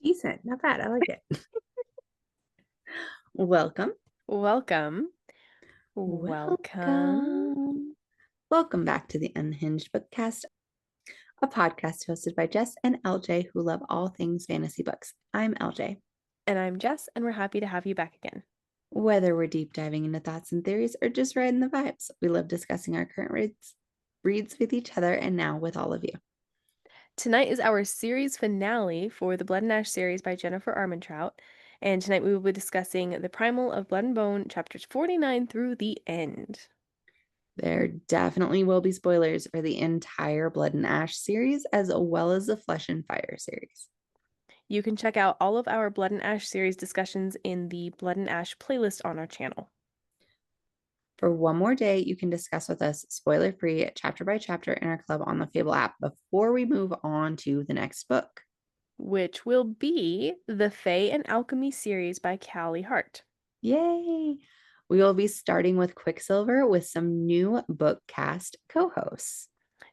Decent. Not bad. I like it. Welcome. Welcome. Welcome. Welcome back to the Unhinged BookCast, a podcast hosted by Jess and LJ who love all things fantasy books. I'm LJ. And I'm Jess, and we're happy to have you back again. Whether we're deep diving into thoughts and theories or just riding the vibes, we love discussing our current reads with each other and now with all of you. Tonight is our series finale for the Blood and Ash series by Jennifer Armentrout. And tonight we will be discussing The Primal of Blood and Bone, chapters 49 through the end. There definitely will be spoilers for the entire Blood and Ash series, as well as the Flesh and Fire series. You can check out all of our Blood and Ash series discussions in the Blood and Ash playlist on our channel. For one more day, you can discuss with us spoiler free, chapter by chapter in our club on the Fable app before we move on to the next book, which will be the Fae and Alchemy series by Callie Hart. Yay! We will be starting with Quicksilver with some new BookCast co hosts.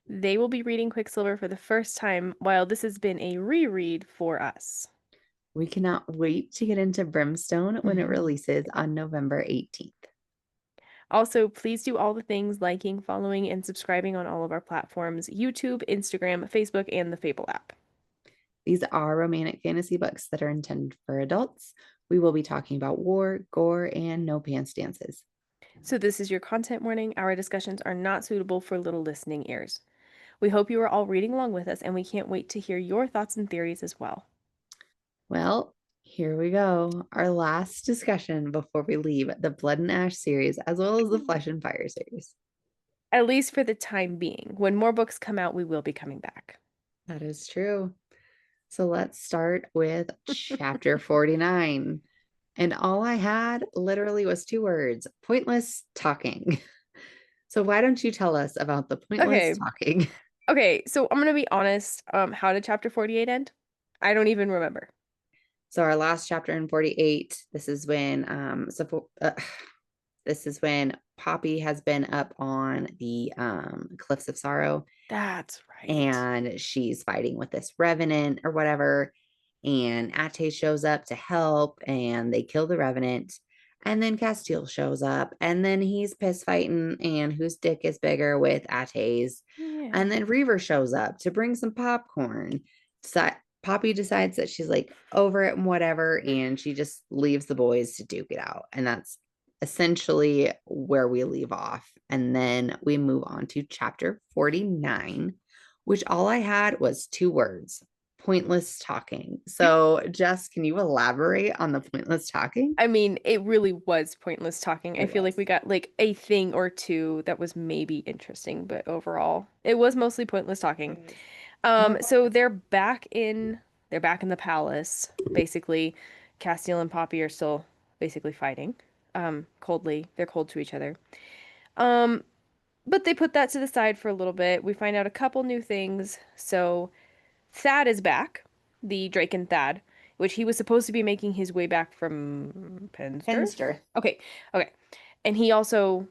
They will be reading Quicksilver for the first time, while this has been a reread for us. We cannot wait to get into Brimstone when it releases on November 18th. Also, please do all the things liking, following, and subscribing on all of our platforms: YouTube, Instagram, Facebook, and the Fable app. These are romantic fantasy books that are intended for adults. We will be talking about war, gore, and no pants dances. So this is your content warning. Our discussions are not suitable for little listening ears. We hope you are all reading along with us, and we can't wait to hear your thoughts and theories as well. Well, here we go. Our last discussion before we leave the Blood and Ash series, as well as the Flesh and Fire series. At least for the time being. When more books come out, we will be coming back. That is true. So let's start with chapter 49. And all I had literally was 2 words: pointless talking. So why don't you tell us about the pointless talking? Okay, so I'm gonna be honest. How did chapter 48 end? I don't even remember. So our last chapter in 48, this is when this is when Poppy has been up on the Cliffs of Sorrow. That's right. And she's fighting with this revenant or whatever. And Ate shows up to help and they kill the revenant. And then Castile shows up and then he's piss fighting and whose dick is bigger with Ate's. Yeah. And then Reaver shows up to bring some popcorn. So Poppy decides that she's like over it and whatever. And she just leaves the boys to duke it out. And that's essentially where we leave off. And then we move on to chapter 49, which all I had was 2 words: pointless talking. So, Jess, can you elaborate on the pointless talking? I mean, it really was pointless talking. I feel like we got like a thing or two that was maybe interesting, but overall, it was mostly pointless talking. So they're back in the palace, basically. Castiel and Poppy are still basically fighting. Coldly. They're cold to each other. But they put that to the side for a little bit. We find out a couple new things. So Thad is back, the Draken Thad, which he was supposed to be making his way back from Penster. Okay, okay. And he also,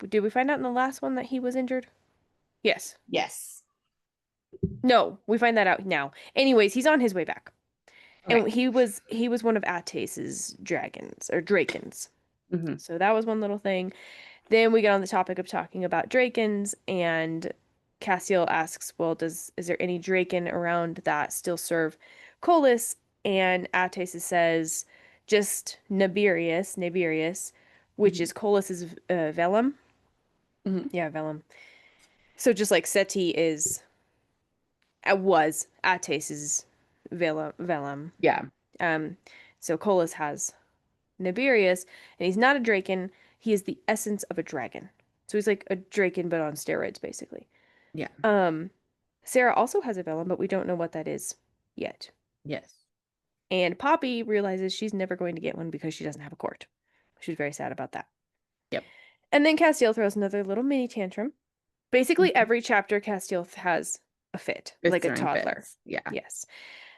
did we find out in the last one that he was injured? Yes. Yes. No, we find that out now. Anyways, he's on his way back. Okay. And he was one of Ates's dragons or drakens. Mm-hmm. So that was one little thing. Then we get on the topic of talking about drakens, and Castiel asks, well, is there any draken around that still serve Colas? And Ates says just Naberius, which is Colas's Vellum. Mm-hmm. Yeah, Vellum. So just like Seti was Ates's Vellum. Yeah. So Colas has Naberius, and he's not a draken. He is the essence of a dragon. So he's like a draken, but on steroids, basically. Yeah. Sarah also has a vellum, but we don't know what that is yet. Yes. And Poppy realizes she's never going to get one because she doesn't have a court. She's very sad about that. Yep. And then Castiel throws another little mini tantrum. Basically, every chapter, Castiel has a fit, It's like a toddler. fits. Yeah. Yes.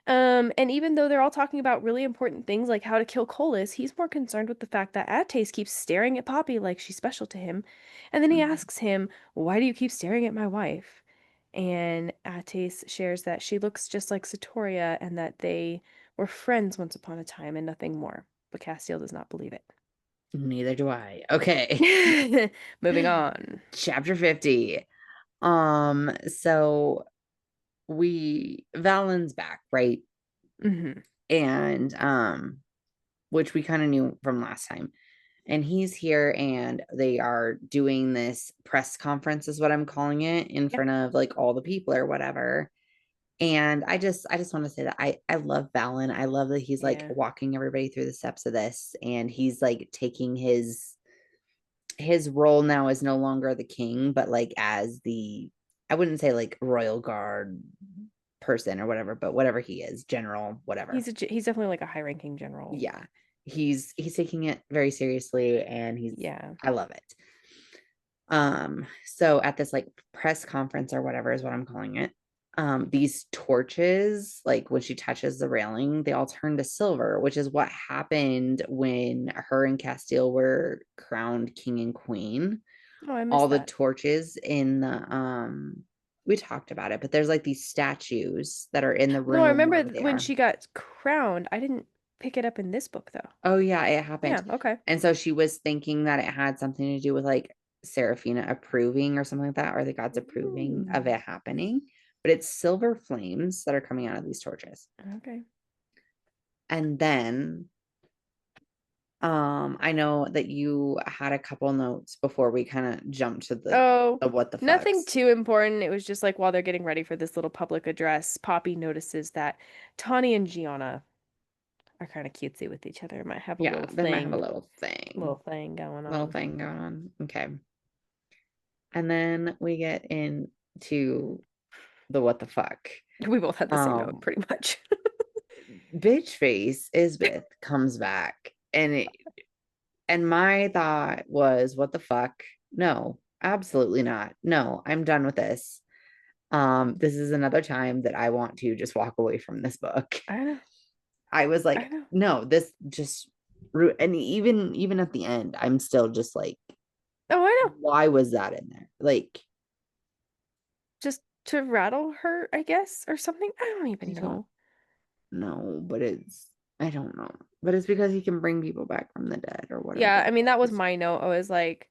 And even though they're all talking about really important things like how to kill Colas, he's more concerned with the fact that Ates keeps staring at Poppy like she's special to him. And then he asks him, why do you keep staring at my wife? And Ates shares that she looks just like Satoria and that they were friends once upon a time and nothing more. But Castiel does not believe it. Neither do I. Okay. Moving on. Chapter 50. So Valen's back, right? Mm-hmm. And which we kind of knew from last time. And he's here and they are doing this press conference, is what I'm calling it, in front of like all the people or whatever. And I just want to say that I love Valen. I love that he's like walking everybody through the steps of this, and he's like taking his role now is no longer the king, but like as the, I wouldn't say like royal guard person or whatever, but whatever he is, general, whatever. He's definitely like a high-ranking general. Yeah. He's taking it very seriously, and I love it. So at this like press conference or whatever is what I'm calling it, these torches, like when she touches the railing, they all turn to silver, which is what happened when her and Castile were crowned king and queen. Oh, I missed all the that. torches in the we talked about it, but there's like these statues that are in the room. No, I remember when she got crowned. I didn't pick it up in this book though. Oh yeah, it happened. Yeah, okay. And so she was thinking that it had something to do with like Seraphina approving or something like that, or the gods approving of it happening. But it's silver flames that are coming out of these torches. Okay. And then I know that you had a couple notes before we kind of jumped to the what the fucks. Nothing too important. It was just like while they're getting ready for this little public address, Poppy notices that Tawny and Gianna are kind of cutesy with each other. Might have a little they thing. Might have a little thing. Little thing going on. Little thing going on. Okay. And then we get into the what the fuck. We both had the same note, pretty much. Bitch face Isbeth comes back, and my thought was, what the fuck? No, absolutely not. No, I'm done with this. This is another time that I want to just walk away from this book. I know. I was like, no, this just, and even at the end, I'm still just like, oh, I know. Why was that in there? Like, just to rattle her, I guess, or something. I don't even know. No, but I don't know. But it's because he can bring people back from the dead or whatever. Yeah, I mean, that was my note. I was like,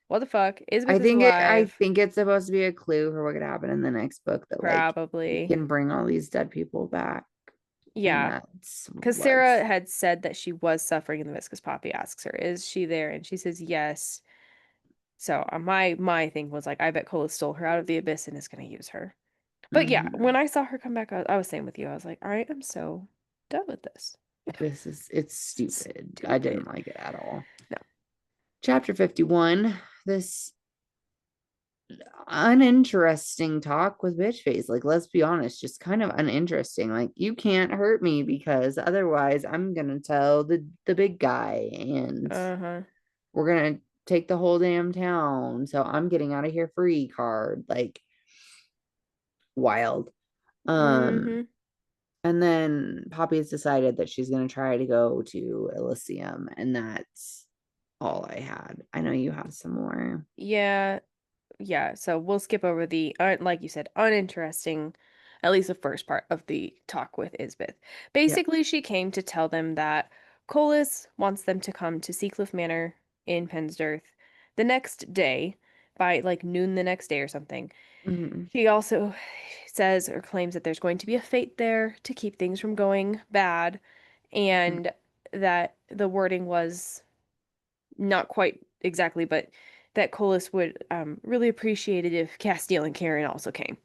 what the fuck? Isbeth is alive. I think it's supposed to be a clue for what could happen in the next book, that probably like, he can bring all these dead people back. Yeah, because Sarah had said that she was suffering in the mist, because Poppy asks her, is she there? And she says yes. So my thing was like, I bet Cola stole her out of the abyss and is going to use her. But yeah, when I saw her come back, I was saying with you, I was like, all right, I'm so done with this. It's stupid. I didn't like it at all. No. Chapter 51, this uninteresting talk with bitch face. Like, let's be honest, just kind of uninteresting. Like, you can't hurt me because otherwise I'm gonna tell the big guy, and we're gonna take the whole damn town. So I'm getting out of here free card. Like, wild. And then Poppy has decided that she's gonna try to go to Elysium, and that's all I had. I know you have some more. Yeah. So we'll skip over the, like you said, uninteresting, at least the first part of the talk with Isbeth. Basically, she came to tell them that Colas wants them to come to Seacliff Manor in Pensdirth the next day, by like noon the next day or something. She also says or claims that there's going to be a fate there to keep things from going bad, and that the wording was not quite exactly, but that Colas would really appreciate it if Castile and Karen also came.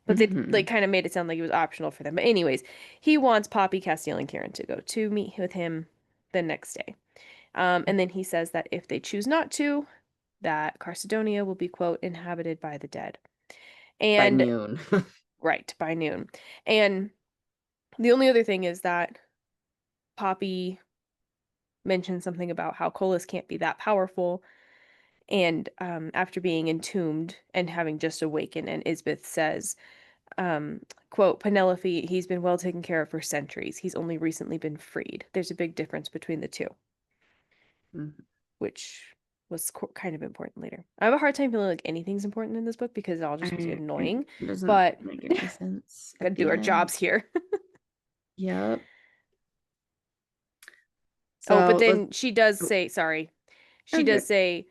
But they like kind of made it sound like it was optional for them. But anyways, he wants Poppy, Castile, and Karen to go to meet with him the next day. And then he says that if they choose not to, that Carcedonia will be, quote, inhabited by the dead. And by noon. Right, by noon. And the only other thing is that Poppy mentioned something about how Colas can't be that powerful. And after being entombed and having just awakened, and Isbeth says, quote, Penelope, he's been well taken care of for centuries. He's only recently been freed. There's a big difference between the two. Which was kind of important later. I have a hard time feeling like anything's important in this book because it'll just be annoying. It doesn't but make any sense. gotta do our jobs here. Yep. Oh, but So let's, then she does say, sorry, she okay. does say,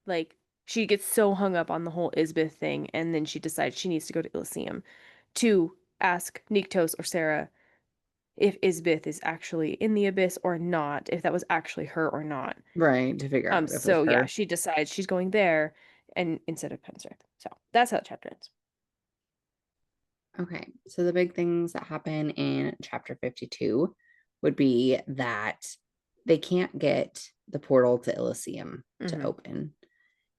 like, she gets so hung up on the whole Isbeth thing, and then she decides she needs to go to Elysium to ask Nyktos or Sarah if Isbeth is actually in the abyss or not, if that was actually her or not. Right, to figure out if it was So yeah, her. she decides she's going there and instead of Penstrith. So that's how the chapter ends. Okay, so the big things that happen in chapter 52 would be that they can't get the portal to Elysium to Mm-hmm. open.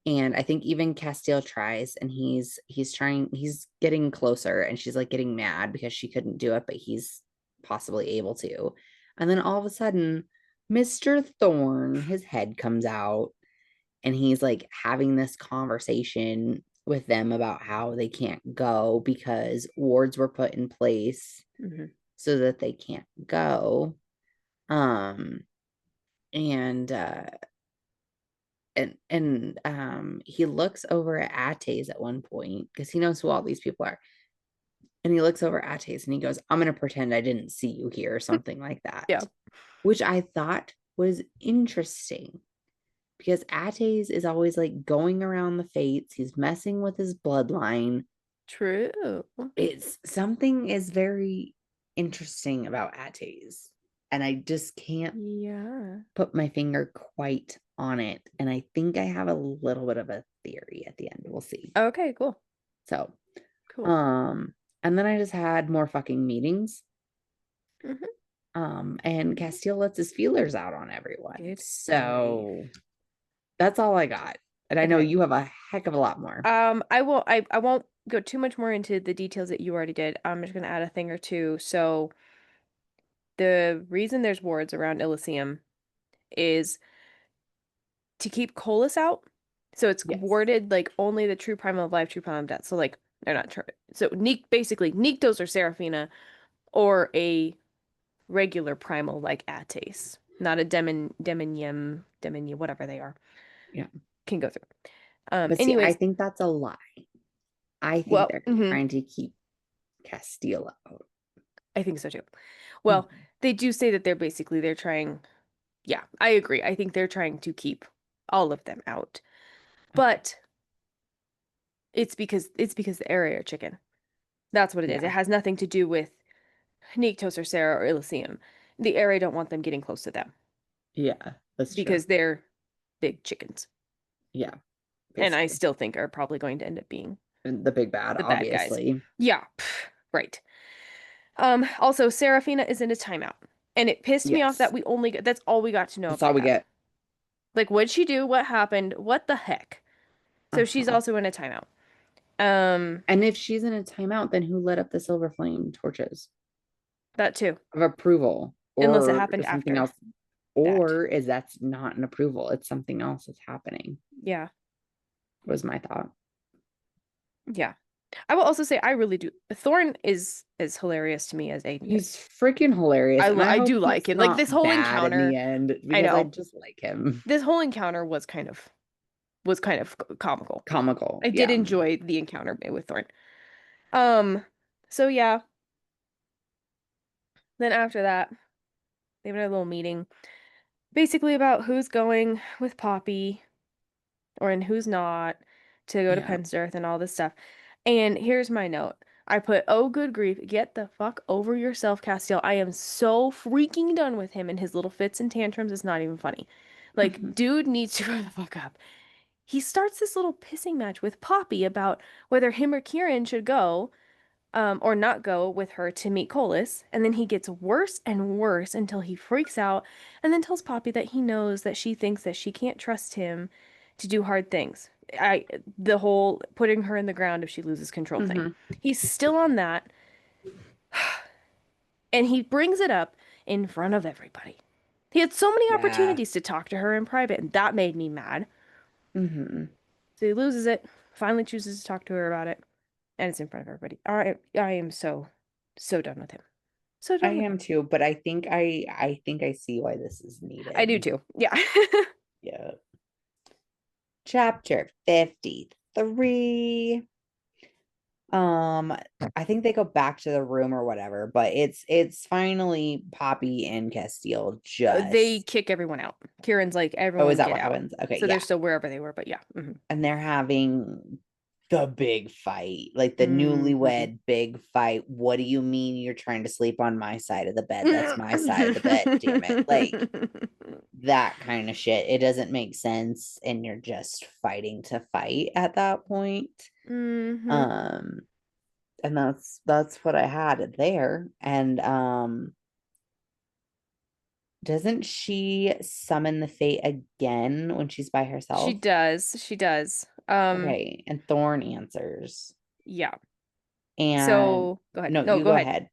And I think even Castile tries, and he's getting closer, and she's like getting mad because she couldn't do it, but he's possibly able to. And then all of a sudden, Mr. Thorne, his head comes out, and he's like having this conversation with them about how they can't go because wards were put in place Mm-hmm. so that they can't go. Um and he looks over at Ates at one point because he knows who all these people are. And he looks over at Ates and he goes, I'm gonna pretend I didn't see you here, or something like that. Yeah. Which I thought was interesting because Ates is always like going around the fates. He's messing with his bloodline. True. It's something is very interesting about Ates, and I just can't Yeah. put my finger quite on it. And I think I have a little bit of a theory at the end. We'll see. Okay, cool. So, Cool. and then I just had more fucking meetings. Mm-hmm. And Castile lets his feelers out on everyone. Good So that's all I got. And I know Okay. you have a heck of a lot more. I won't go too much more into the details that you already did. I'm just gonna add a thing or two. So the reason there's wards around Elysium is to keep Colas out. So it's Yes. worded like only the true primal of life, true primal of death. So like they're not true. So basically Nyktos or Seraphina or a regular primal like Ates, not a demonium, whatever they are, Yeah. can go through. But see, I Anyways, think that's a lie. I think well, they're trying to keep Castile out. I think so too. Well, Mhm. they do say that they're trying. Yeah, I agree. I think they're trying to keep all of them out, Okay. but it's because the area are chicken. That's what it is. It Yeah. has nothing to do with Nyktos or Sarah or Elysium. The area don't want them getting close to them Yeah. That's true. because they're big chickens, Yeah. and I Basically. still think are probably going to end up being And the big bad, the bad guys. obviously. Yeah, right. Also, Seraphina is in a timeout, and it pissed me off that Yes. that's all we got to know That's all about we that. get. Like, what'd she do? What happened? What the heck? So she's Uh-huh. also in a timeout. Um, And if she's in a timeout, then who lit up the silver flame torches that too, of approval? unless it Or happened something after else? that. Or is that's not an approval? It's something else that's happening, Yeah, was my thought. yeah. I will also say I really do. Thorn is as hilarious to me as Aiden He's is. freaking hilarious. And I I hope do like he's him. Like not this whole bad in the encounter, end I because I know just like him. this whole encounter was kind of comical. Comical. I did Yeah. enjoy the encounter with Thorn. Um, so yeah. Then after that, they have a little meeting, basically about who's going with Poppy or and who's not to go to Yeah. Pensterth and all this stuff. And here's my note. I put, oh, good grief, get the fuck over yourself, Castiel. I am so freaking done with him and his little fits and tantrums. It's not even funny. Mhm. Like, dude needs to grow the fuck up. He starts this little pissing match with Poppy about whether him or Kieran should go, or not go with her to meet Colas, and then he gets worse and worse until he freaks out and then tells Poppy that he knows that she thinks that she can't trust him to do hard things. The whole putting her in the ground if she loses control thing. Mhm. He's still on that, and he brings it up in front of everybody. He had so many Yeah. opportunities to talk to her in private, and that made me mad. Hmm. So he loses it, finally chooses to talk to her about it, and it's in front of everybody. I am so done with him. So I done with him. am too, but I think I see why this is I do needed. too. Yeah. Yeah. Chapter 53. I think they go back to the room or whatever, but it's finally Poppy and Castile They just. kick everyone out. Kieran's like, Oh, is everyone that get what out. happens? Okay, So they're yeah. still wherever they were, but yeah. And they're having the big fight, like the Mm-hmm. newlywed big fight. What do you mean you're trying to sleep on my side of the bed? That's my side of the bed, damn it. Like that kind of shit. It doesn't make sense, and you're just fighting to fight at that point. Mm-hmm. Um, and that's what I had there. And doesn't she summon the fate again when she's by She herself? does. She does. Okay, and Thorn answers. Yeah. And So go ahead. no, No, you go go ahead. ahead.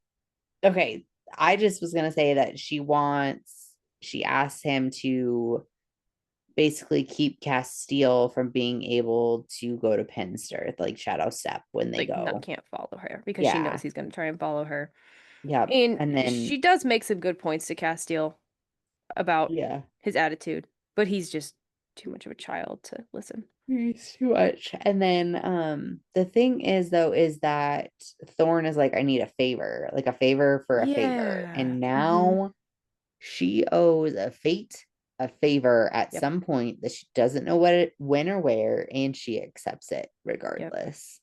Okay, I just was gonna say that she asks him to basically keep Castile from being able to go to Penster, like Shadow Step when they Like, not go. can't follow her because she knows Yeah. he's gonna try and follow her. Yep. And And then she does make some good points to Castile about yeah. his attitude, but he's just too much of a child to listen. He's too much. And then the thing is though, is that Thorn is like, I need a favor, like a favor for a favor. Yeah. And now she owes a favor at Yep. some point that she doesn't know when or where, and she accepts it Yep. regardless.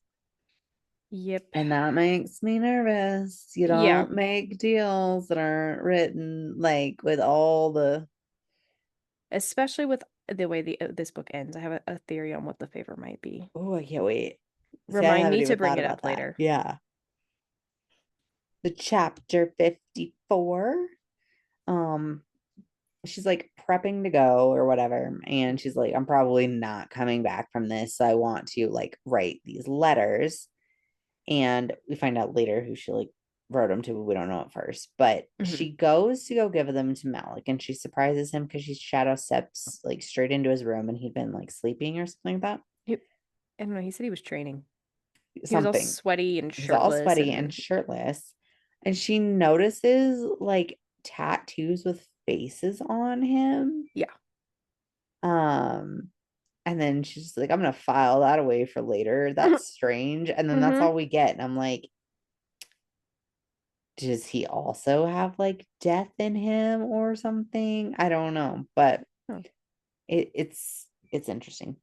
Yep. And that makes me nervous. You Yeah. don't make deals that aren't written like with all the. Especially with the way this book ends. I have a theory on what the favor might be. Oh, I can't wait. See, I Remind haven't me to even bring thought it about up that. later. Yeah. The chapter 54. Um, she's like prepping to go or whatever, and she's like, I'm probably not coming back from this, so I want to like write these letters. And we find out later who she like wrote them to. We don't know at first, but Hmm. she goes to go give them to Malik, and she surprises him because she shadow steps like straight into his room, and he'd been like sleeping or something like that. I don't know. He said he was training. He was all Something. sweaty and He's all shirtless sweaty and and shirtless, and she notices like tattoos with faces on him. yeah. Um, and then she's like, I'm gonna file that away for later. That's strange. And then that's Hmm. all we get. And I'm like, does he also have like death in him or something? I don't know, but Oh. it's interesting.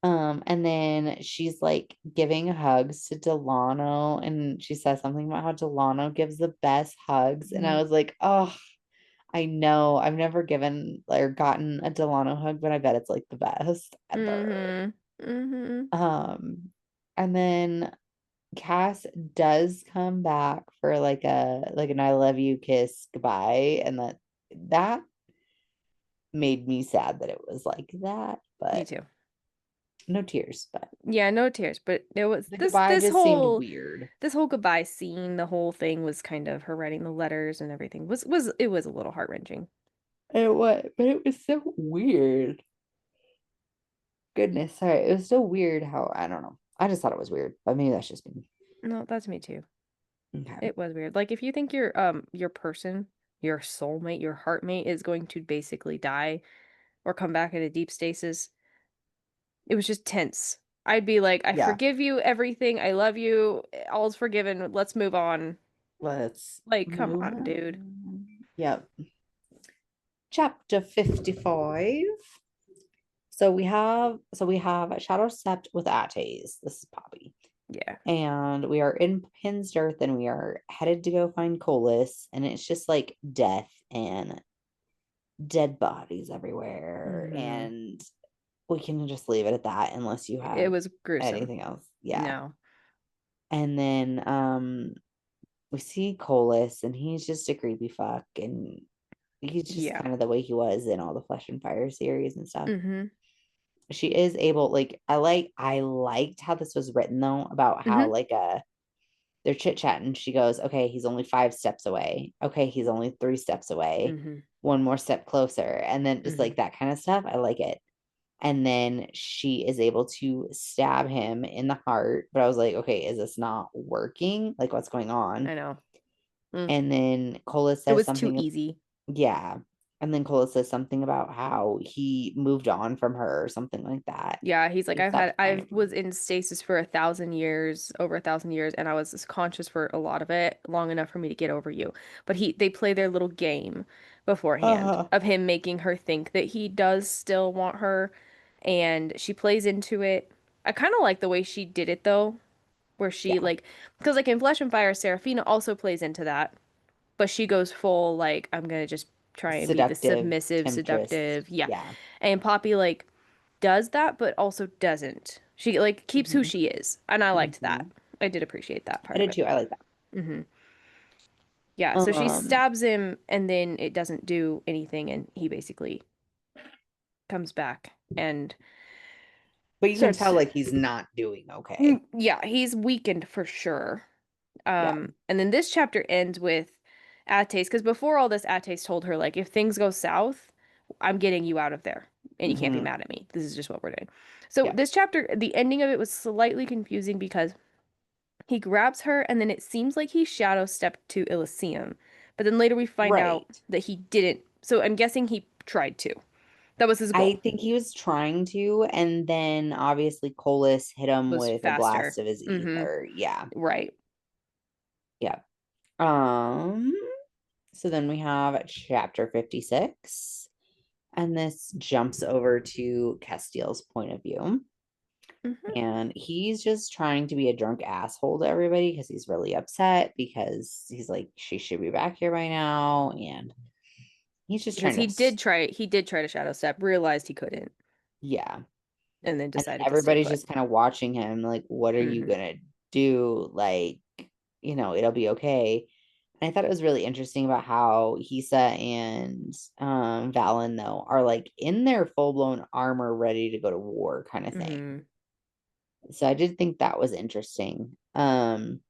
And then she's like giving hugs to Delano, and she says something about how Delano gives the best hugs. And I Mhm. was like, oh, I know. I've never given or gotten a Delano hug, but I bet it's like the best ever. Mhm. Mhm. Um, and then Cass does come back for like an I love you kiss goodbye, and that made me sad that it was like that, Me but too. no tears. But Yeah, no tears, but it was the this goodbye this just seemed whole weird. this whole goodbye scene, the whole thing was kind of her writing the letters and everything was it was a little heart-wrenching. It was, but it was so weird. Goodness, sorry, it was so weird how I don't know. I just thought it was weird, but maybe that's just me. No, that's me too. Okay, It was weird. Like if you think your person, your soulmate, your heartmate is going to basically die or come back in a deep stasis, it was just tense. I'd be like, I yeah, forgive you everything. I love you. All's forgiven. Let's move on. let's Like, come move on, dude. on. Yep, chapter 55. So we have a Shadow Sept with Ates. This is Poppy. Yeah. And we are in Pinsdirth and we are headed to go find Colas. And it's just like death and dead bodies everywhere. Hmm. And we can just leave it at that unless you It have was gruesome. anything else. Yeah. No. And then we see Colas and he's just a creepy fuck and he's just Yeah. kind of the way he was in all the Flesh and Fire series and stuff. Hmm. She is able, like, I liked how this was written though, about how Hmm. like they're chit chatting. She goes, okay, he's only 5 steps away. Okay, he's only 3 steps away. Hmm. One more step closer. And then just Hmm. like that kind of stuff. I like it. And then she is able to stab him in the heart. But I was like, okay, is this not working? Like, what's going on? I know. Mm. And then Cola It says was too something. easy. Yeah. And then Cole says something about how he moved on from her or something like that. Yeah, he's like, He stopped I finding was in stasis for 1,000 years, over 1,000 years, and I was just conscious for a lot of it, long enough for me to get over you. But they play their little game beforehand her. of him making her think that he does still want her, and she plays into it. I kind of like the way she did it though, where she Yeah. like, because like in Flesh and Fire, Seraphina also plays into that, but she goes full like, I'm gonna just try and be the Seductive, submissive, temptress. seductive, yeah. Yeah. And Poppy like does that, but also doesn't. She like keeps who Hmm. she is, and I liked that. Hmm. I did appreciate that I part of did it. too. I like that. Hmm. Yeah, so she Um, stabs him, and then it doesn't do anything, and he basically comes back and but you can starts. tell like he's not doing okay. Yeah, he's weakened for sure. Yeah. And then this chapter ends with Ates, because before all this, Ates told her like, if things go south, I'm getting you out of there, and you can't be Hmm. mad at me. This is just what we're doing. So Yeah. this chapter, the ending of it was slightly confusing because he grabs her, and then it seems like he shadow stepped to Elysium. But then later we find out Right. that he didn't. So I'm guessing he tried to. That was his goal. I think he was trying to, and then obviously Colas hit him Was with a blast faster. of his Mm-hmm. ether. Yeah. Right. Yeah. Um, so then we have chapter 56, and this jumps over to Castiel's point of view. Mm-hmm. And he's just trying to be a drunk asshole to everybody because he's really upset because he's like, she should be back here by now. And he's just Because trying to, he did try to shadow step, realized he couldn't, yeah. and then And then decided to stay everybody's put. just kind of watching him, like, what are you Mm-hmm. gonna do? Like, it'll be okay. And I thought it was really interesting about how Hisa and Valen though are like in their full-blown armor ready to go to war kind of thing. Mm-hmm. So I did think that was interesting. And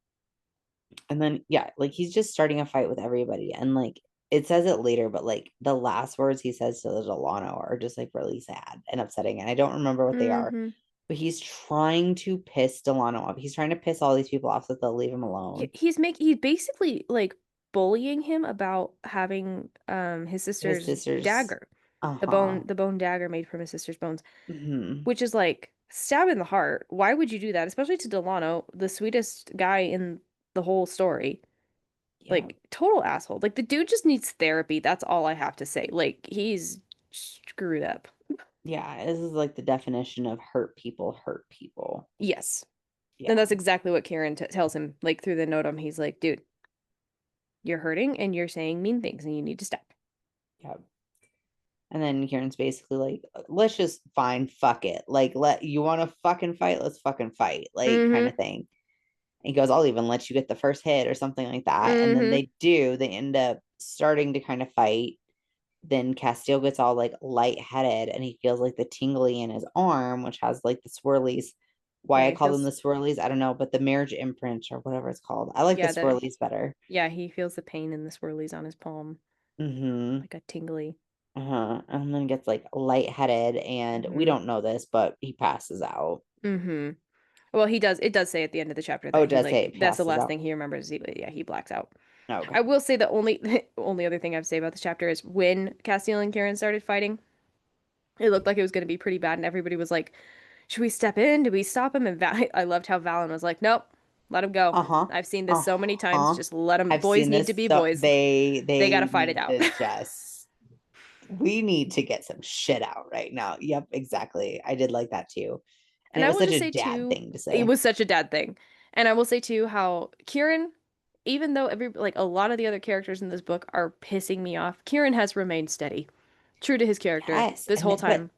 then yeah, like he's just starting a fight with everybody. And like it says it later, but like the last words he says to Delano are just like really sad and upsetting. And I don't remember what they are, Mm-hmm. but he's trying to piss Delano off. He's trying to piss all these people off so that they'll leave him alone. He's basically like bullying him about having his His sister's sisters, dagger, uh-huh. the bone dagger made from his sister's bones, Hmm. which is like stab in the heart. Why would you do that? Especially to Delano, the sweetest guy in the whole story. Yeah. Like total asshole. Like the dude just needs therapy. That's all I have to say. Like he's screwed up. Yeah. This is like the definition of hurt people hurt people. Yes. And Yeah. that's exactly what Kieran tells him, like through the notum. He's like, dude, you're hurting and you're saying mean things and you need to stop. Yeah. And then Kieran's basically like, let's just fine, fuck it. Like, let you want to fucking fight, let's fucking fight, like kind Mm-hmm. of thing. And he goes, I'll even let you get the first hit or something like that. And then Mm-hmm. they end up starting to kind of fight. Then Castile gets all like lightheaded and he feels like the tingly in his arm, which has like the swirlies. Why Yeah, I he call them feels the swirlies, I don't know, but the marriage imprint or whatever it's called. I like the yeah, that swirlies better. yeah, he feels the pain in the swirlies on his palm, Mm-hmm. like a tingly. Uh-huh. And then gets like lightheaded, and we Mm-hmm. don't know this, but he passes out. Mm-hmm. Well, it does say at the end of the chapter Oh, that it he does say like it that's the passes last out. thing he remembers. Yeah, he blacks out. Oh, okay. I will say the only the only other thing I have to say about this chapter is when Castiel and Karen started fighting, it looked like it was going to be pretty bad, and everybody was like, "Should we step in? Do we stop him?" And I loved how Valen was like, "Nope, let him go. Uh-huh. I've seen this so many times. Uh-huh. Just let him. I've Boys seen need to this. be So boys. They got to they fight it need out." to just we need to get some shit out right now. Yep, exactly. I did like that too. And And it I was will such just a say dad too, thing to it say. was such a dad thing. And I will say too how Kieran, even though every like a lot of the other characters in this book are pissing me off, Kieran has remained steady, true to his character Yes. this And whole that,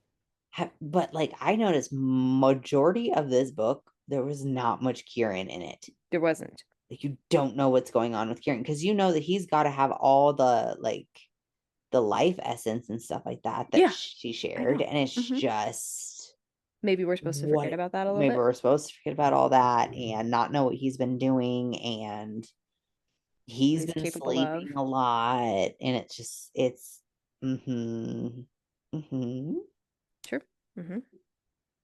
but time. like I noticed majority of this book, there was not much Kieran in it. There wasn't. Like you don't know what's going on with Kieran because you know that he's got to have all the like the life essence and stuff like that Yeah, she I shared, know. and it's Hmm. just Maybe we're supposed to forget what about that a little maybe bit. we're supposed to forget about all that and not know what he's been doing, and What he's he's been capable of. sleeping a lot, and it's mm-hmm, mm-hmm. Sure. Hmm.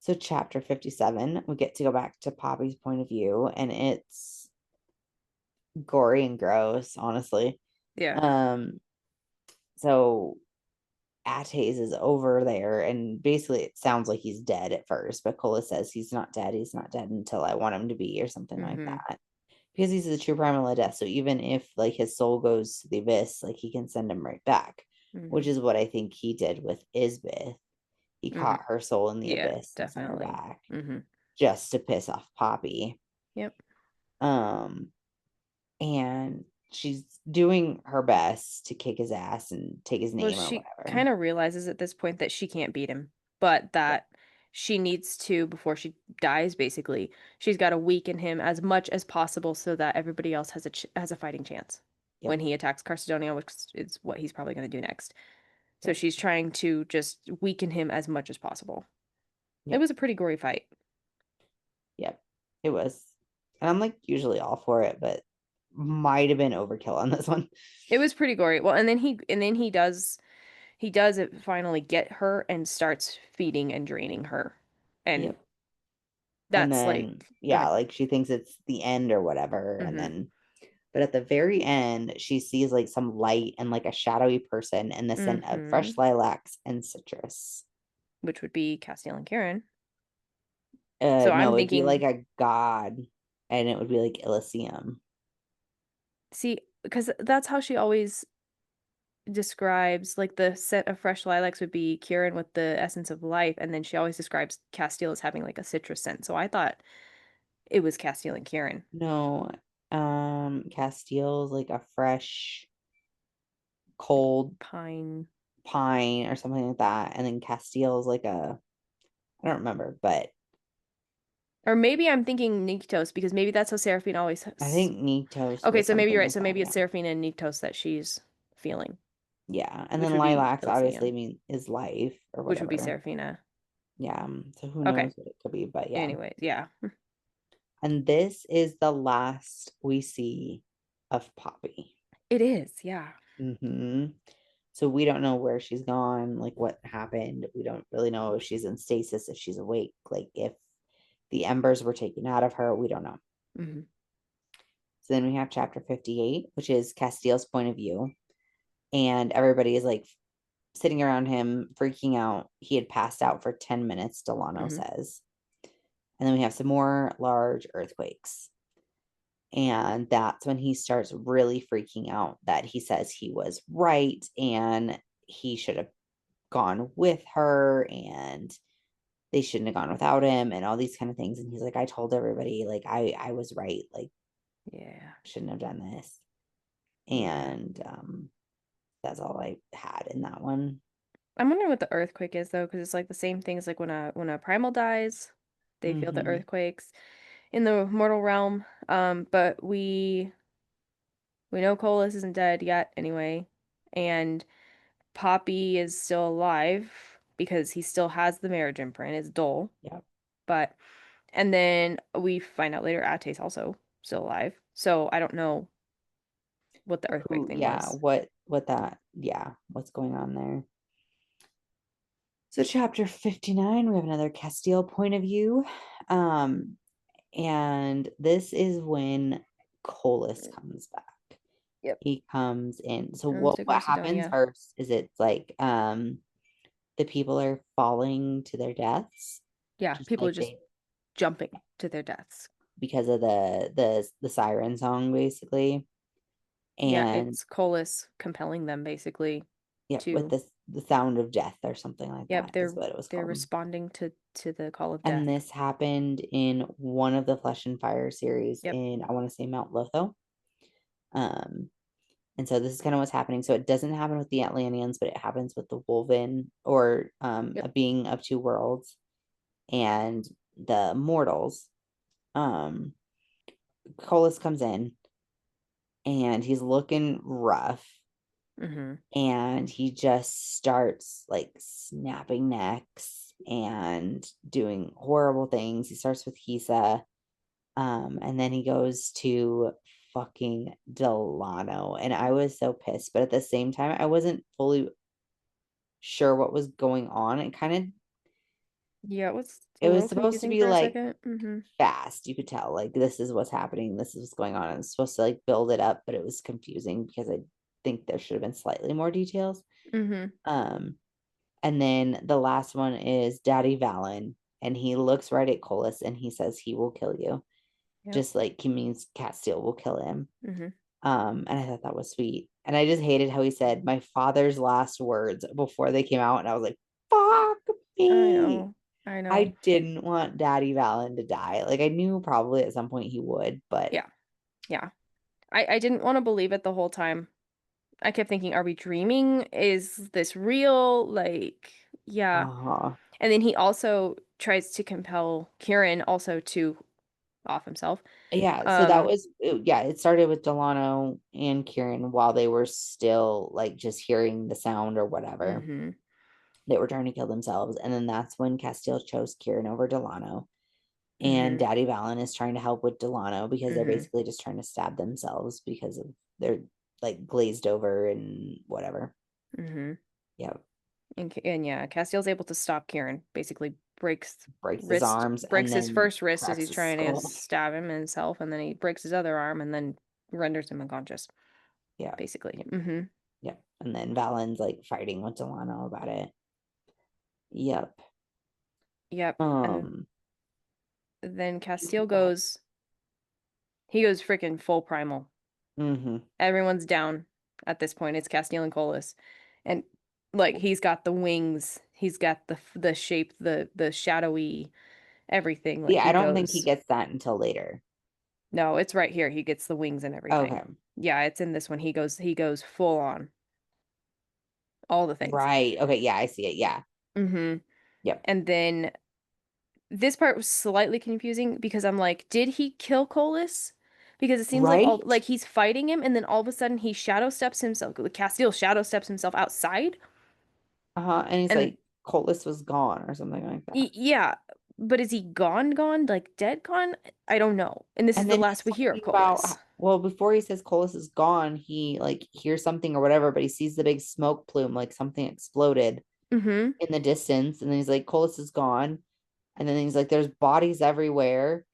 So chapter 57, we get to go back to Poppy's point of view, and it's gory and gross, honestly. Yeah. um so Ates is over there, and basically it sounds like he's dead at first, but Cola says he's not dead until I want him to be, or something like that, because he's the true primal of death. So even if like his soul goes to the abyss, like he can send him right back, which is what I think he did with Isbeth. He caught her soul in the abyss and sent her back just to piss off Poppy. Yep. And she's doing her best to kick his ass and take his name or She whatever. kind of realizes at this point that she can't beat him, but that she needs to, before she dies, basically, she's got to weaken him as much as possible so that everybody else has a fighting chance when he attacks Carcedonia, which is what he's probably going to do next. So she's trying to just weaken him as much as possible. It was a pretty gory fight. Yep, it was. And I'm like usually all for it, but might have been overkill on this one. It was pretty gory. Well, and then he does it finally get her and starts feeding and draining her. And that's and then like she thinks it's the end or whatever. And then but at the very end, she sees like some light and like a shadowy person and the scent of fresh lilacs and citrus. Which would be Castiel and Karen. So no, it'd be like a god, and it would be like Elysium. See, because that's how she always describes, like, the scent of fresh lilacs would be Kieran with the essence of life, and then she always describes Castiel as having like a citrus scent. So I thought it was Castiel and Kieran. No, Castiel's like a fresh, cold pine or something like that, and then Castiel's like a, I don't remember, but or maybe I'm thinking Nyktos, because maybe that's how Seraphine always. I think Nyktos. Okay, so maybe you're right. Like So maybe it's Seraphine and Nyktos that she's feeling. Yeah, and then lilacs obviously is life or whatever. Which would be Seraphina. Yeah, so who knows what it could be, but yeah. Anyway, yeah. And this is the last we see of Poppy. It is, yeah. So we don't know where she's gone, like what happened. We don't really know if she's in stasis, if she's awake, like if the embers were taken out of her. We don't know. So then we have chapter 58, which is Castiel's point of view. And everybody is like sitting around him, freaking out. He had passed out for 10 minutes, Delano says. And then we have some more large earthquakes. And that's when he starts really freaking out that he says he was right and he should have gone with her and they shouldn't have gone without him and all these kind of things. And he's like, I told everybody, like, I was right. Like, shouldn't have done this. And that's all I had in that one. I'm wondering what the earthquake is, though, because it's like the same thing as like when a primal dies, they feel the earthquakes in the mortal realm. But we know Colas isn't dead yet anyway, and Poppy is still alive because he still has the marriage imprint. It's Dole. Yeah. But and then we find out later Ate's also still alive. So I don't know what the earthquake thing was. What's going on there? So chapter 59, we have another Castiel point of view. And this is when Colas comes back. Yep. He comes in. So what happens first is it's like the people are falling to their deaths. Yeah, people are just jumping to their deaths because of the siren song, basically. And it's Colas compelling them, basically. Yeah, with the sound of death or something like that. They're is what it was they're called. Responding to the call of death. And this happened in one of the Flesh and Fire series in, I want to say, Mount Lotho. And so this is kind of what's happening. So it doesn't happen with the Atlanteans, but it happens with the Wolven, or a being of two worlds, and the mortals. Colas comes in and he's looking rough. And he just starts like snapping necks and doing horrible things. He starts with Hisa, and then he goes to fucking Delano, and I was so pissed, but at the same time I wasn't fully sure what was going on. It kind of it was supposed to be like fast. You could tell like this is what's happening, this is what's going on, and it's supposed to like build it up, but it was confusing because I think there should have been slightly more details. And then the last one is Daddy Valen. And he looks right at Colas and he says he will kill you. Yep. Just like he means Castile will kill him. Mm-hmm. And I thought that was sweet. And I just hated how he said my father's last words before they came out. And I was like, fuck me. I know. I didn't want Daddy Valen to die. Like I knew probably at some point he would, but Yeah. I didn't want to believe it the whole time. I kept thinking, are we dreaming? Is this real? Like, yeah. uh-huh. And then he also tries to compel Kieran also to off himself. Yeah, so that was it started with Delano and Kieran while they were still like just hearing the sound or whatever. Mm-hmm. They were trying to kill themselves. And then that's when Castile chose Kieran over Delano. And Mm-hmm. Daddy Valen is trying to help with Delano because they're Mm-hmm. basically just trying to stab themselves because of they're like glazed over and whatever. Mm-hmm. Yeah. And yeah, Castiel's able to stop Kieran, basically Breaks his arms and breaks his then first wrist as cracks he's his trying to skull. stab him himself, and then he breaks his other arm and then renders him unconscious, Yeah. basically. Yeah. Mm-hmm. Yeah. And then Valen's like fighting with Delano about it. Yep. Yep. And Um then Castiel goes, he goes freaking full primal. mm-hmm. Everyone's down at this point. It's Castiel and Colas. And like he's got the wings, he's got the shape, the shadowy everything. Like Yeah, I he don't think he goes, gets that until later. no, it's right here. He gets the wings and everything. Okay. Yeah, it's in this one. He goes full on all the things. Right. Okay. Yeah, I see it. Yeah. Mm-hmm. Yep. And then this part was slightly confusing because I'm like, did he kill Colas? Because it seems like all Right? like he's fighting him, and then all of a sudden he shadow steps himself. Castiel shadow steps himself outside, Uh-huh. And he's and like, Coltis was gone or something like that. yeah, but is he gone, like dead gone? I don't know. And this is And the then last he's we hear of talking about, Colas. well, before he says Colas is gone, he like hears something or whatever, but he sees the big smoke plume, like something exploded Mm-hmm. in the distance. And then he's like, Colas is gone. And then he's like, there's bodies everywhere.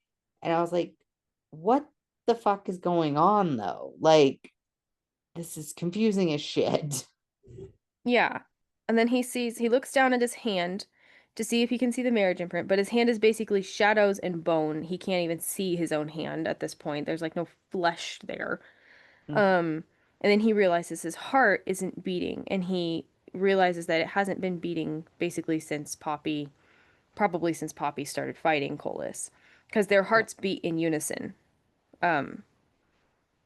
And I was like, what the fuck is going on though? Like, this is confusing as shit. Yeah. And then he looks down at his hand to see if he can see the marriage imprint, but his hand is basically shadows and bone. He can't even see his own hand at this point. There's like no flesh there. Mhm. Um, and then he realizes his heart isn't beating, and he realizes that it hasn't been beating basically since Poppy, probably since Poppy started fighting Colas, because their Yep. hearts beat in unison,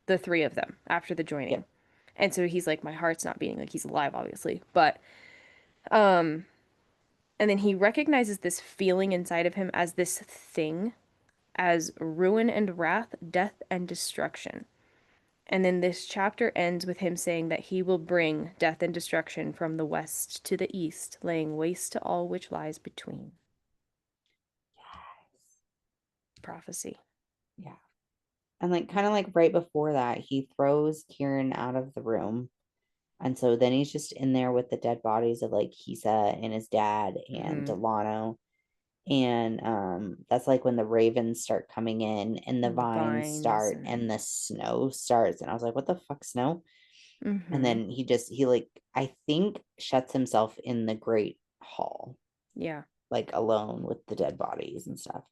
the three of them after the joining. Yep. And so he's like, my heart's not beating, like he's alive, obviously, but um, and then he recognizes this feeling inside of him as this thing, as ruin and wrath, death and destruction. And then this chapter ends with him saying that he will bring death and destruction from the west to the east, laying waste to all which lies between. Yes. Prophecy. Yeah. And like kind of like right before that, he throws Kieran out of the room. And so then he's just in there with the dead bodies of like Kisa and his dad and Mm-hmm. Delano. And that's like when the ravens start coming in and the The vines vines start and and the snow starts. And I was like, what the fuck, snow? And mm-hmm. then he like I think shuts himself in the great hall, Yeah. like alone with the dead bodies and stuff.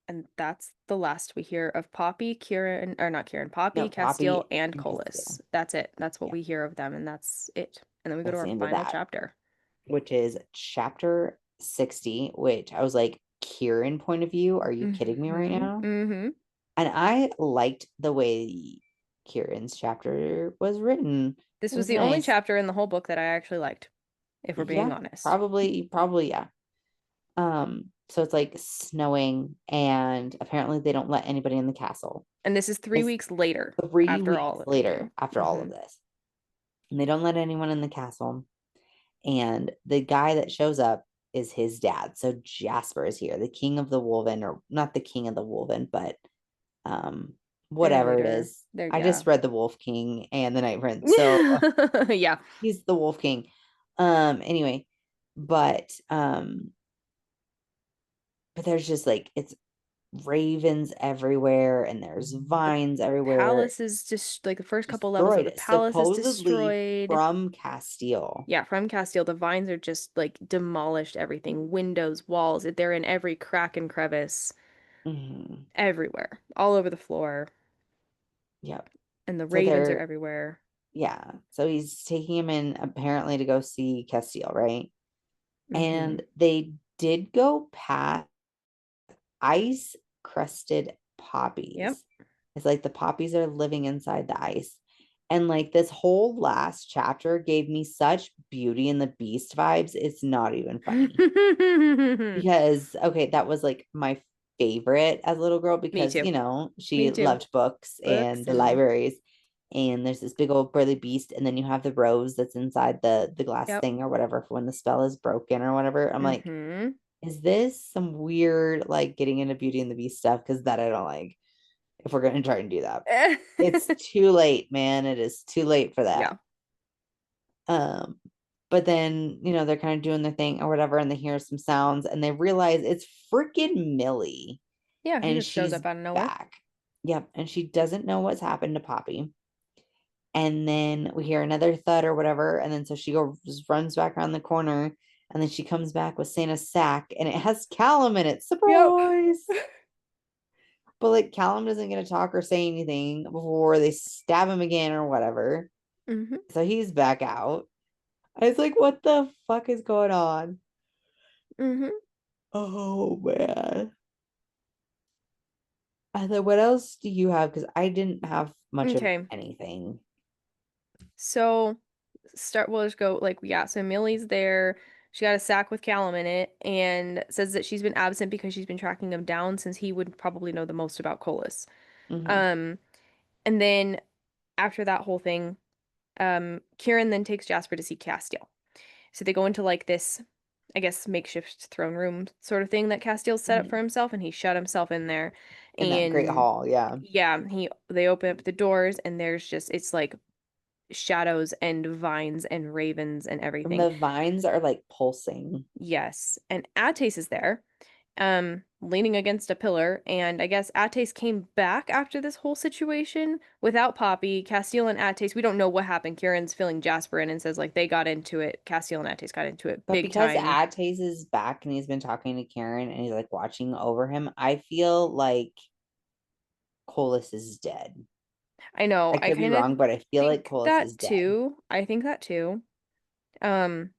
And that's the last we hear of Poppy, Kieran, or not Kieran, Poppy, No, Castiel, Poppy and and Colas. Castile. That's it. That's what Yeah, we hear of them, and that's it. And then we go to that's our the end of final that, chapter. which is chapter 60, which I was like, Kieran point of view, are you kidding me right Mm-hmm. now? Mm-hmm. And I liked the way Kieran's chapter was written. This It was was the only nice. chapter in the whole book that I actually liked, if we're being Yeah, honest. probably, yeah. So it's like snowing, and apparently they don't let anybody in the castle. And this is three It's weeks later 3 weeks after all later everything. after all Mm-hmm. of this. And they don't let anyone in the castle. And the guy that shows up is his dad. So Jasper is here, the king of the Wolven, or not the king of the Wolven, but um Their whatever it leader. is. Their I yeah. just read the Wolf King and the Night Prince. So Yeah. he's the Wolf King. Anyway, but there's just like ravens everywhere and there's vines The everywhere. palace is just like the first couple levels of Destroyed the it, palace is supposedly destroyed. from Castile. Yeah, from Castile, the vines are just like demolished everything. Windows, walls, they're in every crack and crevice, Hmm. everywhere, all over the floor. Yep. And the So ravens are they're, everywhere. yeah. So he's taking him in apparently to go see Castile, right? Mm-hmm. And they did go past ice crusted Yep. poppies. It's like the poppies are living inside the ice. And like this whole last chapter gave me such Beauty and the Beast vibes. It's not even funny. Because, okay, that was like my favorite as a little girl Me because, too. she Me too. loved books and Books the and libraries. And there's this big old burly beast, and then you have the rose that's inside the glass yep. thing or whatever for when the spell is broken or whatever. I'm like, Mm-hmm. is this some weird like getting into Beauty and the Beast stuff? Because that I don't like if we're gonna try and do that. It's too late, man. It is too late for that. Yeah. Um, but then, they're kind of doing their thing or whatever, and they hear some sounds and they realize it's freaking Millie Yeah, who and just shows she's up out of nowhere. back. Yep. And she doesn't know what's happened to Poppy. And then we hear another thud or whatever. And then so she goes runs back around the corner, and then she comes back with Santa's sack and it has Callum in it. Yep. Surprise. But like Callum doesn't get to talk or say anything before they stab him again or whatever. Mm-hmm. So he's back out. I was like, what the fuck is going on? Mm-hmm. Oh man. And then what else do you have? Because I didn't have much of Okay. anything. So we'll just go like yeah, so Millie's there. She got a sack with Callum in it and says that she's been absent because she's been tracking him down since he would probably know the most about Colas. Hmm. Um, and then after that whole thing, Kieran then takes Jasper to see Castiel. So they go into like this, I guess, makeshift throne room sort of thing that Castiel's set up for Hmm. himself, and he shut himself in there. In that great And hall, yeah. yeah, they open up the doors, and there's just it's like shadows and vines and ravens and And everything. the vines are like pulsing. Yes, and Ates is there, leaning against a pillar, and I guess Ates came back after this whole situation without Poppy. Castiel and Ates, we don't know what happened. Kieran's filling Jasper in and says like they got into it. Castiel and Ates got into it But big because time. Ates is back and he's been talking to Karen and he's like watching over him, I feel like Colas is dead. I know. I I could be kind of wrong, but I feel like think Colas is that dead. too. I think that too. Um,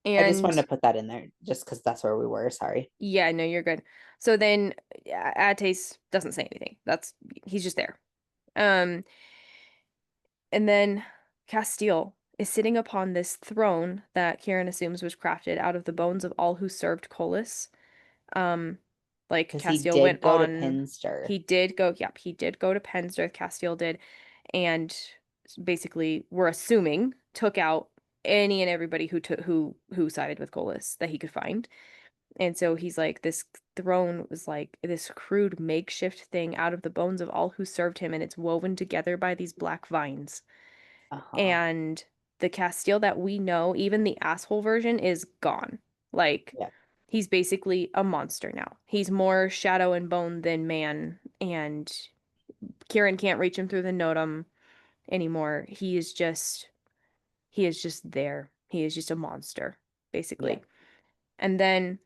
I just wanted and to put that in there just because that's where we were. Sorry. yeah, no, you're good. So then Ates doesn't say anything. He's just there. Um, and then Castile is sitting upon this throne that Kieran assumes was crafted out of the bones of all who served Colas. Um, like Because he Castile did went go to on, Penster. he did go, yep, he did go to Penstar, Castile did, and basically we're assuming took out any and everybody who sided with Colas that he could find. And so he's like, this throne was like this crude makeshift thing out of the bones of all who served him, and it's woven together by these black vines. Uh-huh. And the Castile that we know, even the asshole version, is gone. Like, Yeah. he's basically a monster now. He's more shadow and bone than man, and Kieran can't reach him through the Notum anymore. He is just there. He is just a monster, Yeah. basically. And then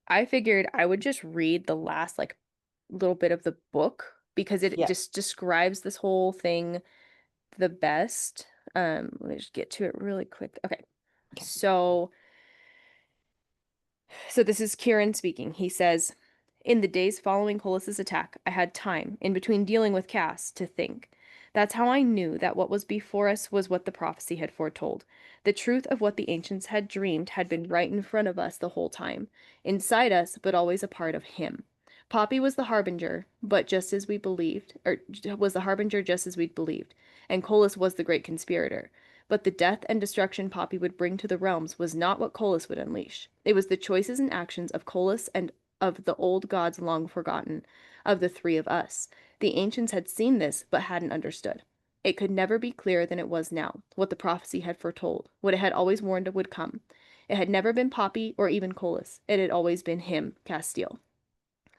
I figured I would just read the last like little bit of the book because it Yeah. just describes this whole thing the best. Let me just get to it really quick. Okay. Okay. So So this is Kieran speaking. He says, in the days following Colus's attack, I had time, in between dealing with Cass, to think. That's how I knew that what was before us was what the prophecy had foretold. The truth of what the ancients had dreamed had been right in front of us the whole time, inside us, but always a part of him. Poppy was the harbinger, but just as we believed, or was the harbinger just as we'd believed, and Colus was the great conspirator. But the death and destruction Poppy would bring to the realms was not what Colus would unleash. It was the choices and actions of Colus and of the old gods long forgotten, of the three of us. The ancients had seen this, but hadn't understood. It could never be clearer than it was now, what the prophecy had foretold, what it had always warned would come. It had never been Poppy or even Colus. It had always been him, Castile.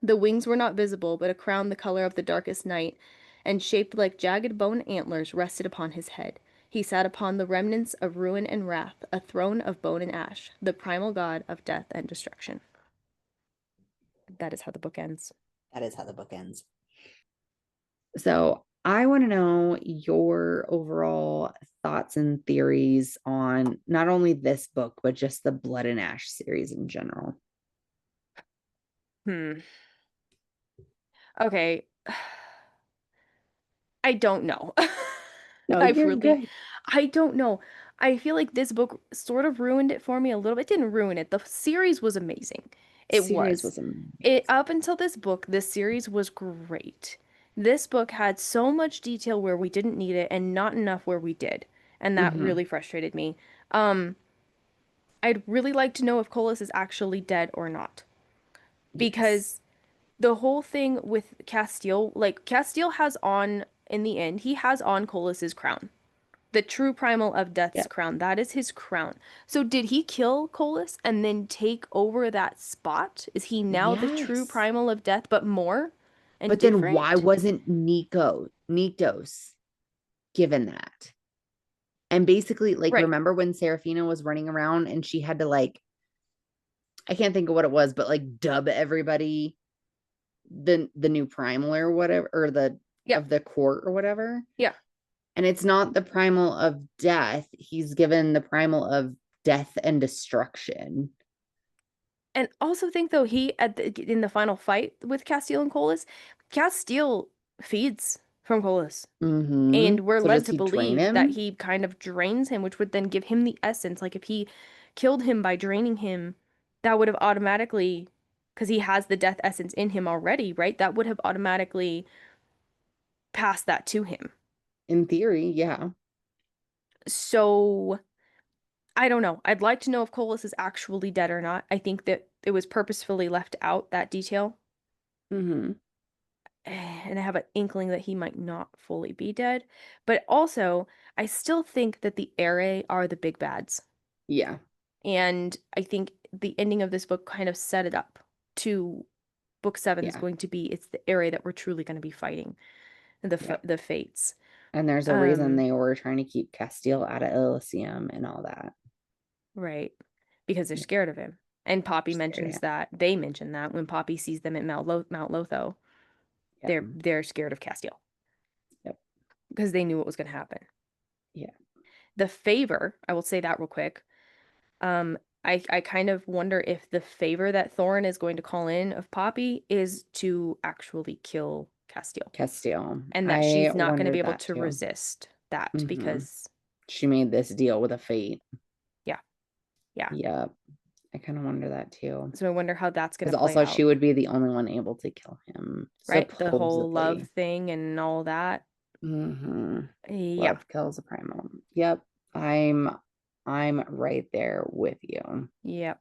The wings were not visible, but a crown the color of the darkest night, and shaped like jagged bone antlers rested upon his head. He sat upon the remnants of ruin and wrath, a throne of bone and ash, the primal god of death and destruction. That is how the book ends. That is how the book ends. So I want to know your overall thoughts and theories on not only this book, but just the Blood and Ash series in general. Okay. I don't know. No, you're good. I don't know. I feel like this book sort of ruined it for me a little bit. It didn't ruin it. The series was amazing. It Series was. was amazing. It up until this book, this series was great. This book had so much detail where we didn't need it and not enough where we did. And that Mm-hmm. really frustrated me. Um, I'd really like to know if Colas is actually dead or not. Yes. Because the whole thing with Castile, like Castile has on in the end, he has on Colas's crown. The true primal of death's Yeah. crown. That is his crown. So did he kill Colas and then take over that spot? Is he now the true Yes. primal of death, but more and But then why different? wasn't Nikos given that? And basically, like, Right. remember when Serafina was running around and she had to like, I can't think of what it was, but like dub everybody the new primal or whatever, or the Yeah. of the court or whatever. Yeah. And it's not the primal of death. He's given the primal of death and destruction. And also think though he in the final fight with Castile and Colas, Castile feeds from Colas. Mm-hmm. And we're So led does to he drain believe that him? he kind of drains him, which would then give him the essence. Like if he killed him by draining him, that would have automatically, because he has the death essence in him already, right? That would have automatically passed that to him. In theory, yeah. So I don't know. I'd like to know if Colas is actually dead or not. I think that it was purposefully left out, that detail. Mm-hmm. And I have an inkling that he might not fully be dead. But also, I still think that the Ere are the big bads. Yeah. And I think the ending of this book kind of set it up to book seven is Yeah. going to be it's the area that we're truly going to be fighting Yeah. the fates. And there's a reason Um, they were trying to keep Castile out of Elysium and all that. right. Because they're Yeah. scared of him. And Poppy They're scared of mentions him. that they mention that when Poppy sees them at Mount Lotho, Yeah. they're scared of Castile Yep. because they knew what was going to happen. Yeah. The favor, I will say that real quick. Um, I kind of wonder if the favor that Thorin is going to call in of Poppy is to actually kill Castile. Castile. And that I she's not going to be wondered able that to too. resist that Mm-hmm. because She made this deal with a fate. yeah, yeah. Yep. I kind of wonder that too. So I wonder how that's going Because to play also she out, would be the only one able to kill him, right? The whole love supposedly. thing and all that. Mm-hmm. Yeah, Love kills a primal. Yep. I'm I'm right there with you. yeah,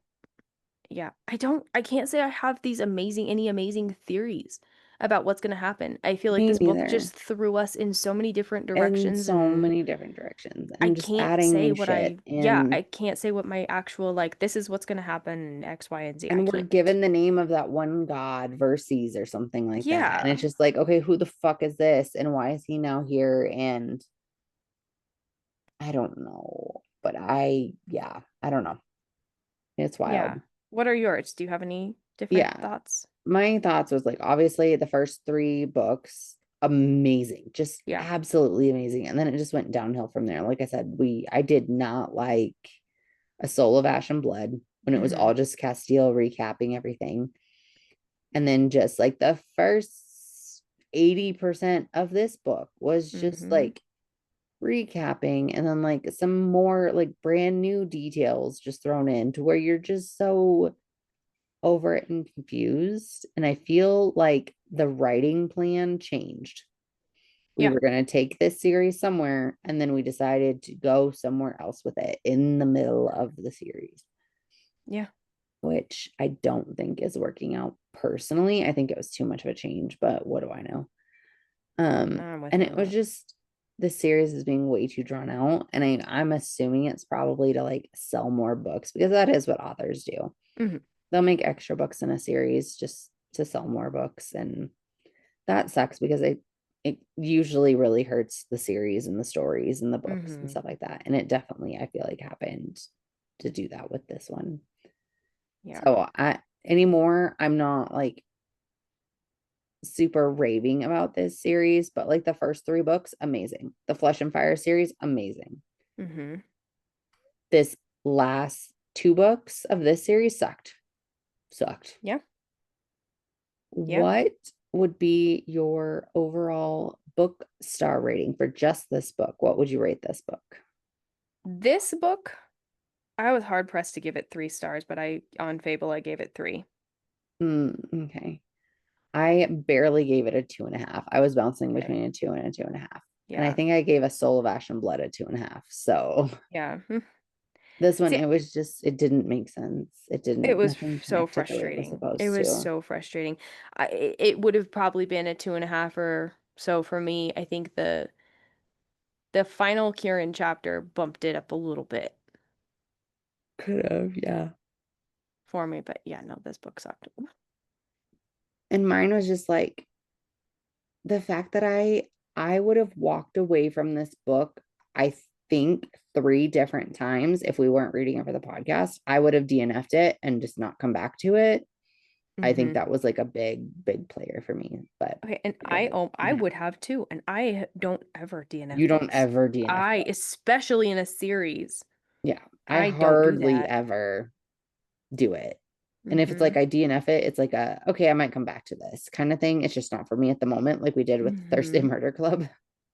yeah. I can't say I have any amazing theories about what's going to happen. I feel like Me this book neither. just threw us in so many different In directions so and many different directions I and just can't adding say new what shit. I can't say what my actual, like, this is what's going to happen, X, Y, and Z. I And we're can't. given the name of that one god, Verses or something like that. And Yeah. it's just like, okay, who the fuck is this? And why is he now here? And I don't know. But yeah, I don't know. It's Yeah. wild. What are yours? Do you have any different Yeah. thoughts? My thoughts was like, obviously, the first three books, amazing, just Yeah. absolutely amazing. And then it just went downhill from there. Like I said, I did not like A Soul of Ash and Blood when it was Mm-hmm. all just Castile recapping everything. And then just like the first 80% of this book was just Mm-hmm. like recapping and then like some more like brand new details just thrown in to where you're just so over it and confused. And I feel like the writing plan changed. We Yeah. were going to take this series somewhere and then we decided to go somewhere else with it in the middle of the series, Yeah. which I don't think is working out personally. I think it was too much of a change, but what do I know? I'm with And you it on was that. just the series is being way too drawn out. And I'm assuming it's probably to like sell more books because that is what authors do. Mm-hmm. They'll make extra books in a series just to sell more books, and that sucks because it usually really hurts the series and the stories and the books and stuff like that. And it definitely, I feel like, happened to do that with this one. Yeah. So anymore, I'm not like super raving about this series, but like the first 3 books, amazing. The Flesh and Fire series, amazing. This last 2 books of this series sucked. Yeah. What would be your overall book star rating for just this book? What would you rate this book? This book, I was hard pressed to give it 3 stars, but on Fable I gave it 3. Okay. I barely gave it a 2.5. I was bouncing Okay. between a 2 and a 2.5. And I Yeah. think I gave A Soul of Ash and Blood a 2.5. So Yeah. this one, See, it didn't make sense. it was Nothing so connected the way it was frustrating. It supposed was to. so frustrating. It would have probably been a 2.5 or so for me. I think the final Kieran chapter bumped it up a little bit Could have, yeah. for me, but yeah, no, this book sucked. And mine was just like the fact that I would have walked away from this book, I think 3 different times if we weren't reading it for the podcast. I would have DNF'd it and just not come back to it. I think that was like a big player for me. But Okay, and I would have too, and I don't ever DNF you don't books. ever DNF books. Especially in a series, Yeah, I I don't do hardly that. ever do it. And if it's like I DNF it, it's like okay, I might come back to this kind of thing. It's just not for me at the moment, like we did with Thursday Murder Club.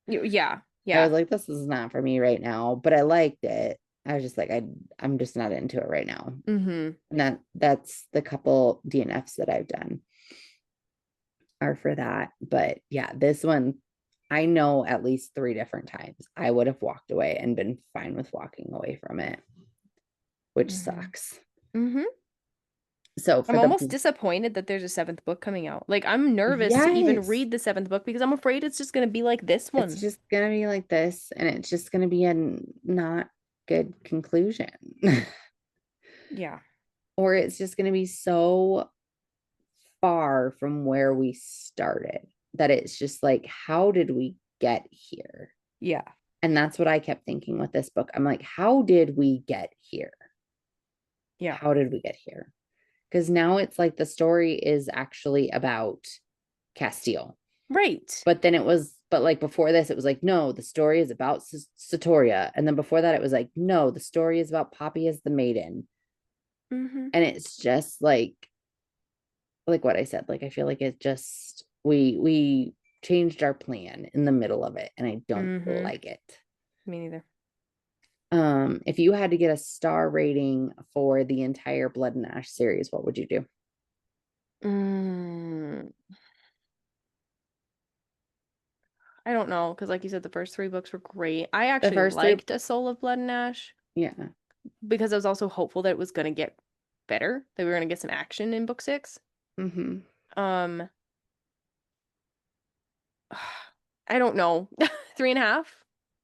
Yeah, I was yeah. like, this is not for me right now, but I liked it. I was just like, I'm just not into it right now. And that's the couple DNFs that I've done are for that. But yeah, this one, I know at least 3 different times I would have walked away and been fine with walking away from it, which sucks. So I'm for almost disappointed that there's a 7th book coming out. Like, I'm nervous to even yes, read the 7th book because I'm afraid it's just gonna be like this one. it's just gonna be like this, and it's just gonna be a not good conclusion. Yeah. Or it's just gonna be so far from where we started that it's just like, how did we get here? Yeah. And that's what I kept thinking with this book. I'm like, how did we get here? Yeah. How did we get here? Because now it's like the story is actually about Castile. Right. But then but like before this, it was like, no, the story is about Satoria. And then before that, it was like, no, the story is about Poppy as the maiden. And it's just like what I said, like I feel like it just we changed our plan in the middle of it, and I don't like it. Me neither. If you had to get a star rating for the entire Blood and Ash series, what would you do? I don't know, because like you said, the first 3 books were great. I The actually first 3, liked A Soul of Blood and Ash yeah. because I was also hopeful that it was gonna get better, that we were gonna get some action in book 6. Um, I don't know. 3.5?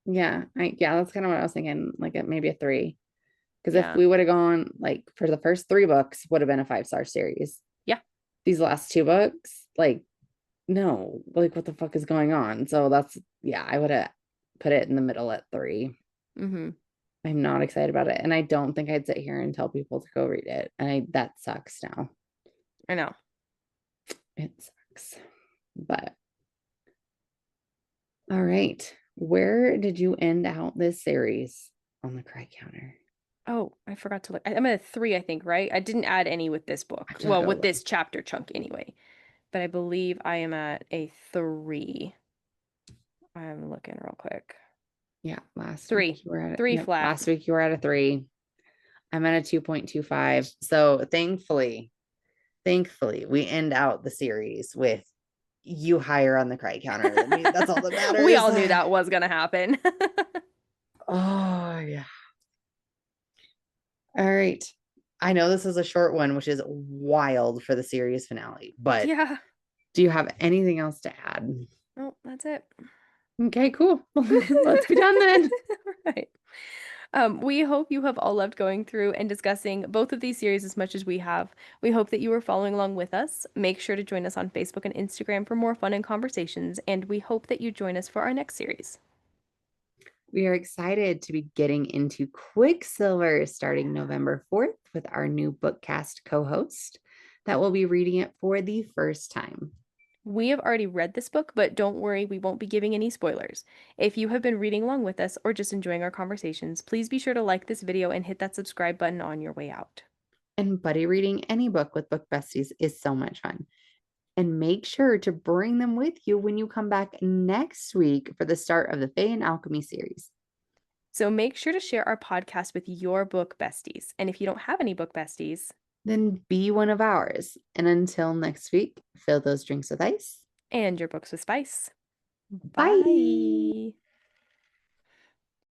Yeah, that's kind of what I was thinking, like maybe a 3. Because if Yeah. we would have gone like for the first 3 books, would have been a 5-star series. Yeah. These last 2 books, like, no, like what the fuck is going on? So that's, yeah, I would have put it in the middle at 3. I'm not excited about it. And I don't think I'd sit here and tell people to go read it. And that sucks now. I know. It sucks. But all right. Where did you end out this series on the cry counter? Oh, I forgot to look. I'm at a 3, I think, right? I didn't add any with this book. Well, with this chapter chunk anyway. But I believe I am at a 3. I'm looking real quick. Yeah, last 3. week you were at 3 flat. Last week you were at a 3. I'm at a 2.25. So thankfully, we end out the series with you higher on the cry counter than me. That's all that matters. We all knew that was gonna happen. Oh yeah. All right. I know this is a short one, which is wild for the series finale, but yeah. do you have anything else to add? No, that's it. Okay, cool. Let's be done then. Right. We hope you have all loved going through and discussing both of these series as much as we have. We hope that you are following along with us. Make sure to join us on Facebook and Instagram for more fun and conversations, and we hope that you join us for our next series. We are excited to be getting into Quicksilver starting November 4th with our new BookCast co-host that will be reading it for the first time. We have already read this book, but don't worry, we won't be giving any spoilers. If you have been reading along with us or just enjoying our conversations, please be sure to like this video and hit that subscribe button on your way out. And buddy reading any book with Book Besties is so much fun. And make sure to bring them with you when you come back next week for the start of the Fae and Alchemy series. So make sure to share our podcast with your book besties. And if you don't have any book besties, then be one of ours. And until next week, fill those drinks with ice and your books with spice. Bye. Bye.